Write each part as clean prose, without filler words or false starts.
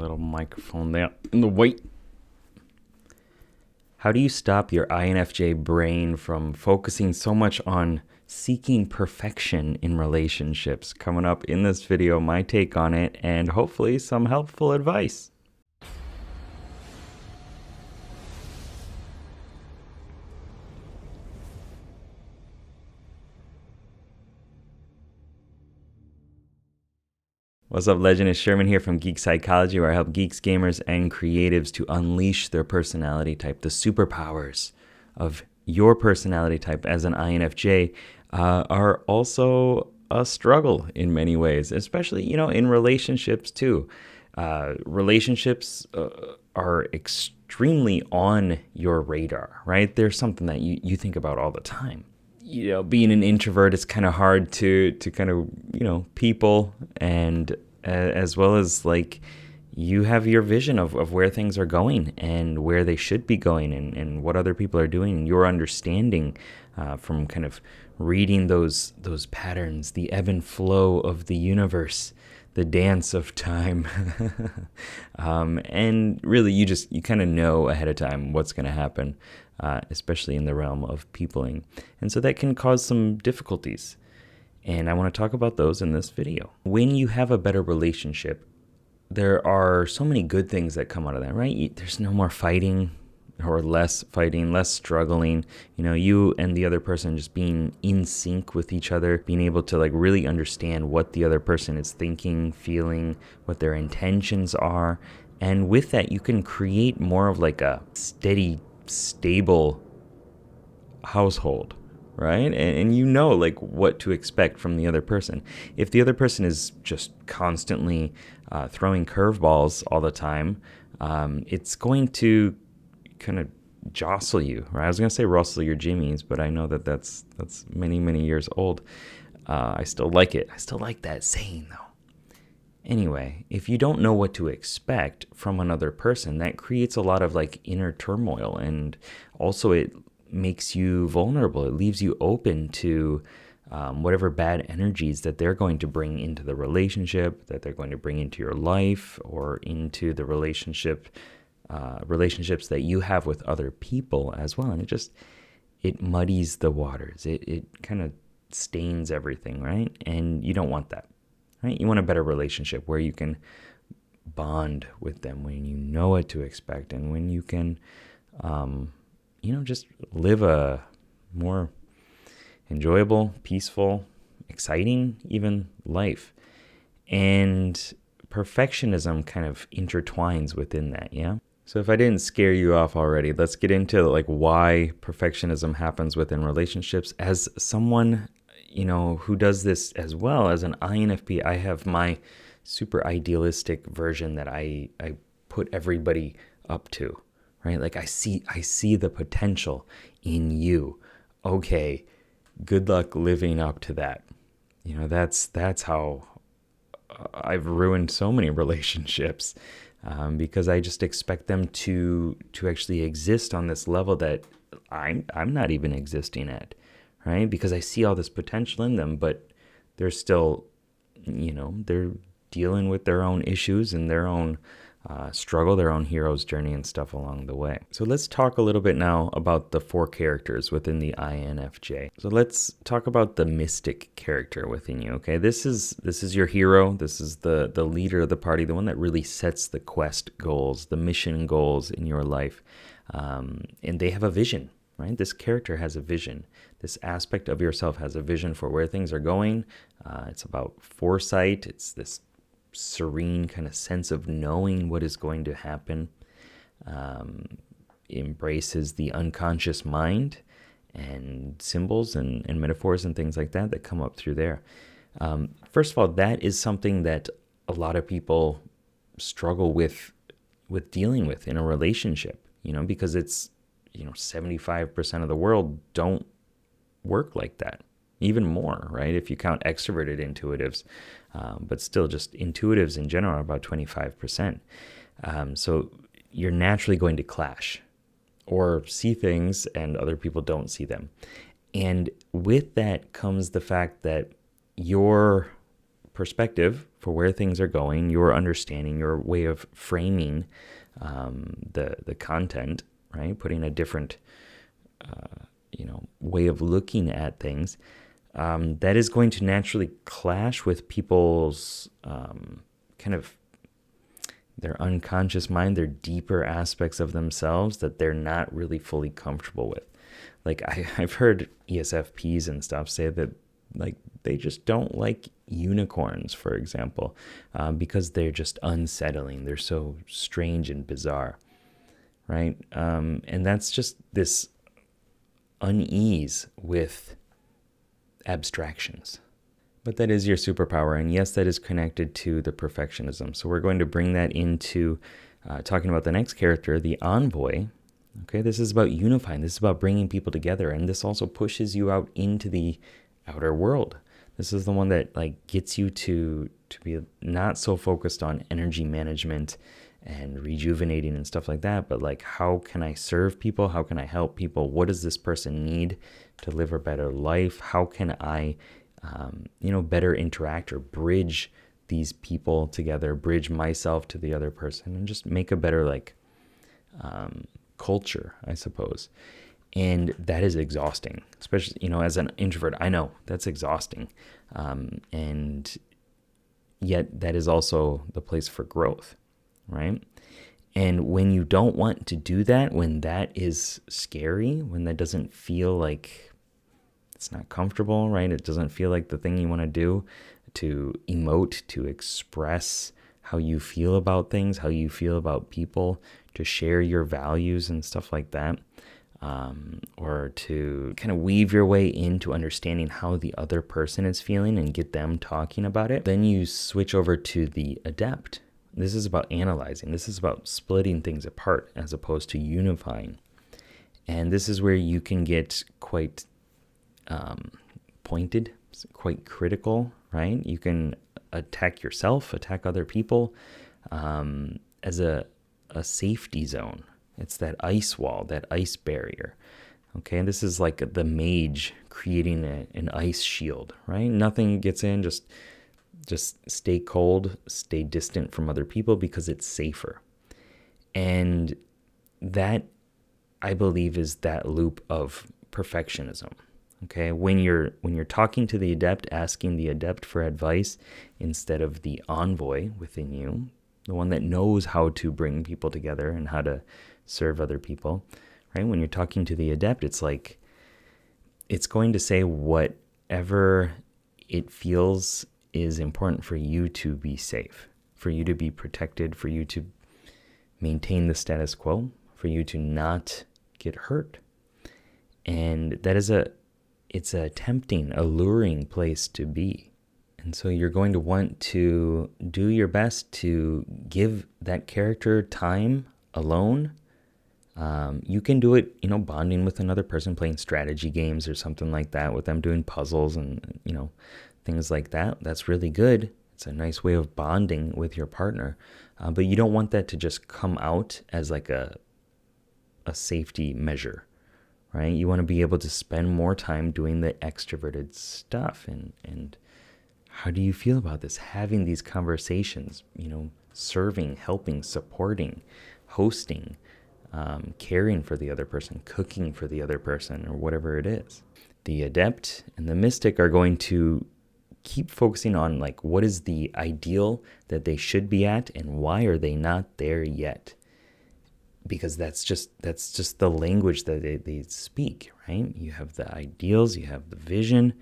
little microphone there in the way. How do you stop your INFJ brain from focusing so much on seeking perfection in relationships? Coming up in this video, my take on it, and hopefully some helpful advice. What's up, legend? It's Sherman here from Geek Psychology, where I help geeks, gamers, and creatives to unleash their personality type. The superpowers of your personality type as an INFJ are also a struggle in many ways, especially, in relationships too. Relationships are extremely on your radar, right? They're something that you think about all the time. Being an introvert, it's kind of hard to kind of, people, and as well as you have your vision of where things are going and where they should be going and what other people are doing, and your understanding from kind of reading those patterns, the ebb and flow of the universe, the dance of time. And really you kind of know ahead of time what's going to happen. Especially in the realm of peopling. And so that can cause some difficulties. And I want to talk about those in this video. When you have a better relationship, there are so many good things that come out of that, right? There's no more fighting or less fighting, less struggling. You and the other person just being in sync with each other, being able to really understand what the other person is thinking, feeling, what their intentions are. And with that, you can create more of a steady, stable household, right? And what to expect from the other person. If the other person is just constantly throwing curveballs all the time, it's going to kind of jostle you, right? I was going to say rustle your jimmies, but I know that's many, many years old. I still like it. I still like that saying, though. Anyway, if you don't know what to expect from another person, that creates a lot of inner turmoil, and also it makes you vulnerable. It leaves you open to whatever bad energies that they're going to bring into the relationship, that they're going to bring into your life, or into the relationships that you have with other people as well. And it muddies the waters. It kind of stains everything, right? And you don't want that. Right? You want a better relationship where you can bond with them, when you know what to expect, and when you can, just live a more enjoyable, peaceful, exciting, even life. And perfectionism kind of intertwines within that, yeah? So if I didn't scare you off already, let's get into why perfectionism happens within relationships. As someone who does this as well as an INFP, I have my super idealistic version that I put everybody up to, right? I see the potential in you. Okay, good luck living up to that. That's how I've ruined so many relationships, because I just expect them to actually exist on this level that I'm not even existing at. Right? Because I see all this potential in them, but they're still, they're dealing with their own issues and their own struggle, their own hero's journey and stuff along the way. So let's talk a little bit now about the 4 characters within the INFJ. So let's talk about the mystic character within you, okay? This is your hero. This is the leader of the party, the one that really sets the quest goals, the mission goals in your life. And they have a vision. Right? This character has a vision. This aspect of yourself has a vision for where things are going. It's about foresight. It's this serene kind of sense of knowing what is going to happen. Embraces the unconscious mind and symbols and metaphors and things like that come up through there. First of all, that is something that a lot of people struggle with dealing with in a relationship, because it's 75% of the world don't work like that. Even more, right? If you count extroverted intuitives, but still just intuitives in general are about 25%. So you're naturally going to clash or see things and other people don't see them. And with that comes the fact that your perspective for where things are going, your understanding, your way of framing the content, right? Putting a different, way of looking at things, that is going to naturally clash with people's kind of their unconscious mind, their deeper aspects of themselves that they're not really fully comfortable with. Like I've heard ESFPs and stuff say that like they just don't like unicorns, for example, because they're just unsettling. They're so strange and bizarre, right? And that's just this unease with abstractions. But that is your superpower, and yes, that is connected to the perfectionism. So we're going to bring that into talking about the next character, the Envoy. Okay, this is about unifying. This is about bringing people together, and this also pushes you out into the outer world. This is the one that like gets you to be not so focused on energy management and rejuvenating and stuff like that, but like, how can I serve people? How can I help people? What does this person need to live a better life? How can I better interact or bridge these people together, bridge myself to the other person, and just make a better culture, I suppose. And that is exhausting, especially, as an introvert. I know that's exhausting. And yet that is also the place for growth, right? And when you don't want to do that, when that is scary, when that doesn't feel like it's not comfortable, right? It doesn't feel like the thing you want to do, to emote, to express how you feel about things, how you feel about people, to share your values and stuff like that, or to kind of weave your way into understanding how the other person is feeling and get them talking about it. Then you switch over to the Adept. This is about analyzing. This is about splitting things apart as opposed to unifying. And this is where you can get quite pointed, quite critical, right? You can attack yourself, attack other people as a safety zone. It's that ice wall, that ice barrier. Okay, and this is like the mage creating an ice shield, right? Nothing gets in, just stay cold, stay distant from other people because it's safer. And that, I believe, is that loop of perfectionism. Okay, when you're talking to the Adept, asking the Adept for advice instead of the Envoy within you, the one that knows how to bring people together and how to serve other people, right? When you're talking to the Adept, it's like it's going to say whatever it feels is important for you to be safe, for you to be protected, for you to maintain the status quo, for you to not get hurt. And that is it's a tempting, alluring place to be. And so you're going to want to do your best to give that character time alone. You can do it, bonding with another person, playing strategy games or something like that, with them doing puzzles and, things like that. That's really good. It's a nice way of bonding with your partner. But you don't want that to just come out as like a safety measure, right? You want to be able to spend more time doing the extroverted stuff. And how do you feel about this? Having these conversations, serving, helping, supporting, hosting, caring for the other person, cooking for the other person, or whatever it is. The Adept and the Mystic are going to keep focusing on like, what is the ideal that they should be at and why are they not there yet? Because that's just the language that they speak, right? You have the ideals, you have the vision,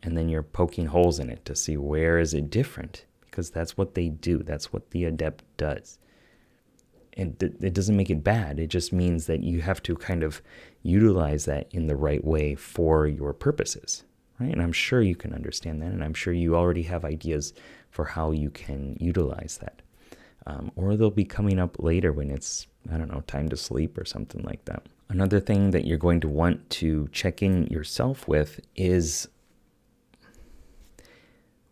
and then you're poking holes in it to see where is it different, because that's what they do. That's what the Adept does. And it doesn't make it bad. It just means that you have to kind of utilize that in the right way for your purposes, right? And I'm sure you can understand that, and I'm sure you already have ideas for how you can utilize that. Or they'll be coming up later when it's, time to sleep or something like that. Another thing that you're going to want to check in yourself with is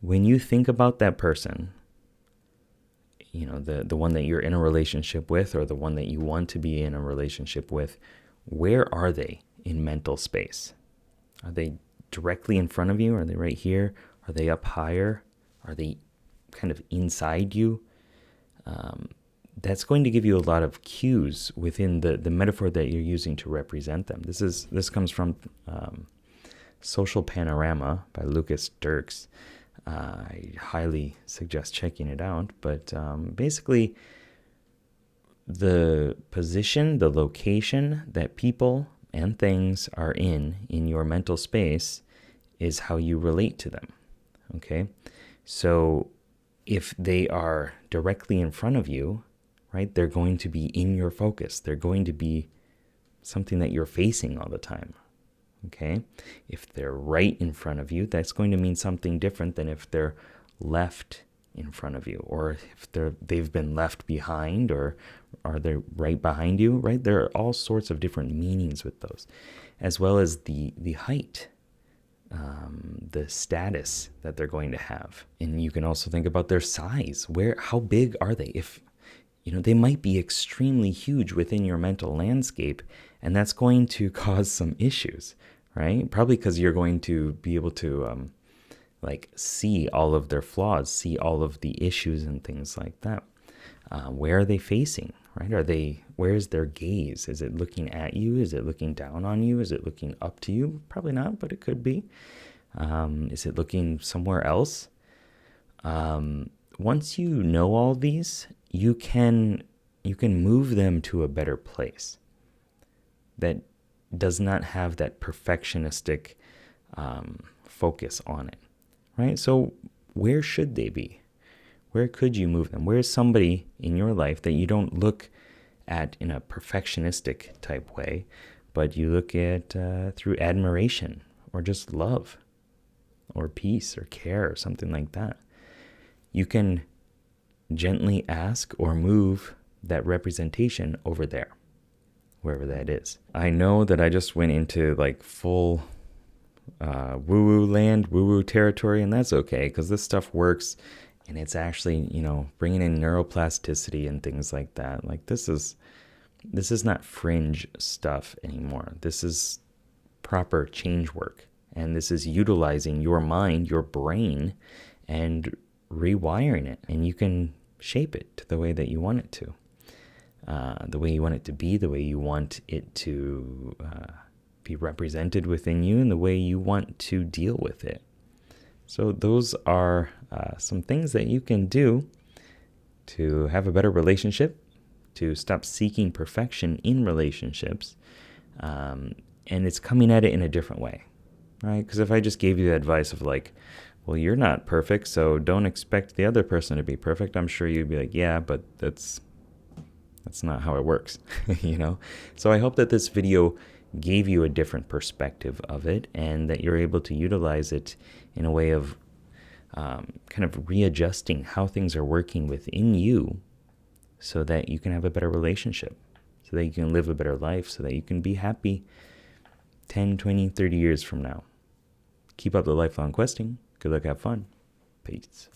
when you think about that person, the one that you're in a relationship with or the one that you want to be in a relationship with, where are they in mental space? Are they directly in front of you? Are they right here? Are they up higher? Are they kind of inside you, that's going to give you a lot of cues within the metaphor that you're using to represent them. This comes from Social Panorama by Lucas Dirks. I highly suggest checking it out. But basically, the position, the location that people and things are in your mental space is how you relate to them. Okay? So if they are directly in front of you, right, they're going to be in your focus. They're going to be something that you're facing all the time. Okay? If they're right in front of you, that's going to mean something different than if they're left in front of you, or if they've been left behind, or are they right behind you, right? There are all sorts of different meanings with those, as well as the height, the status that they're going to have. And you can also think about their size. How big are they? If they might be extremely huge within your mental landscape, and that's going to cause some issues, right? Probably because you're going to be able to see all of their flaws, see all of the issues and things like that. Where are they facing, right? Where's their gaze? Is it looking at you? Is it looking down on you? Is it looking up to you? Probably not, but it could be. Is it looking somewhere else? Once you know all these, you can move them to a better place that does not have that perfectionistic focus on it, right? So where should they be? Where could you move them? Where's somebody in your life that you don't look at in a perfectionistic type way, but you look at through admiration or just love or peace or care or something like that? You can gently ask or move that representation over there, wherever that is. I know that I just went into full woo-woo land, woo-woo territory, and that's okay, because this stuff works, and it's actually, bringing in neuroplasticity and things like that. This is not fringe stuff anymore. This is proper change work, and this is utilizing your mind, your brain, and rewiring it, and you can shape it to the way that you want it to, the way you want it to be, the way you want it to be represented within you, and the way you want to deal with it. So those are some things that you can do to have a better relationship, to stop seeking perfection in relationships, and it's coming at it in a different way, right? Because if I just gave you the advice of well, you're not perfect, so don't expect the other person to be perfect, I'm sure you'd be like, yeah, but that's not how it works, So I hope that this video gave you a different perspective of it, and that you're able to utilize it in a way of kind of readjusting how things are working within you, so that you can have a better relationship, so that you can live a better life, so that you can be happy 10, 20, 30 years from now. Keep up the lifelong questing. Good luck, have fun. Peace.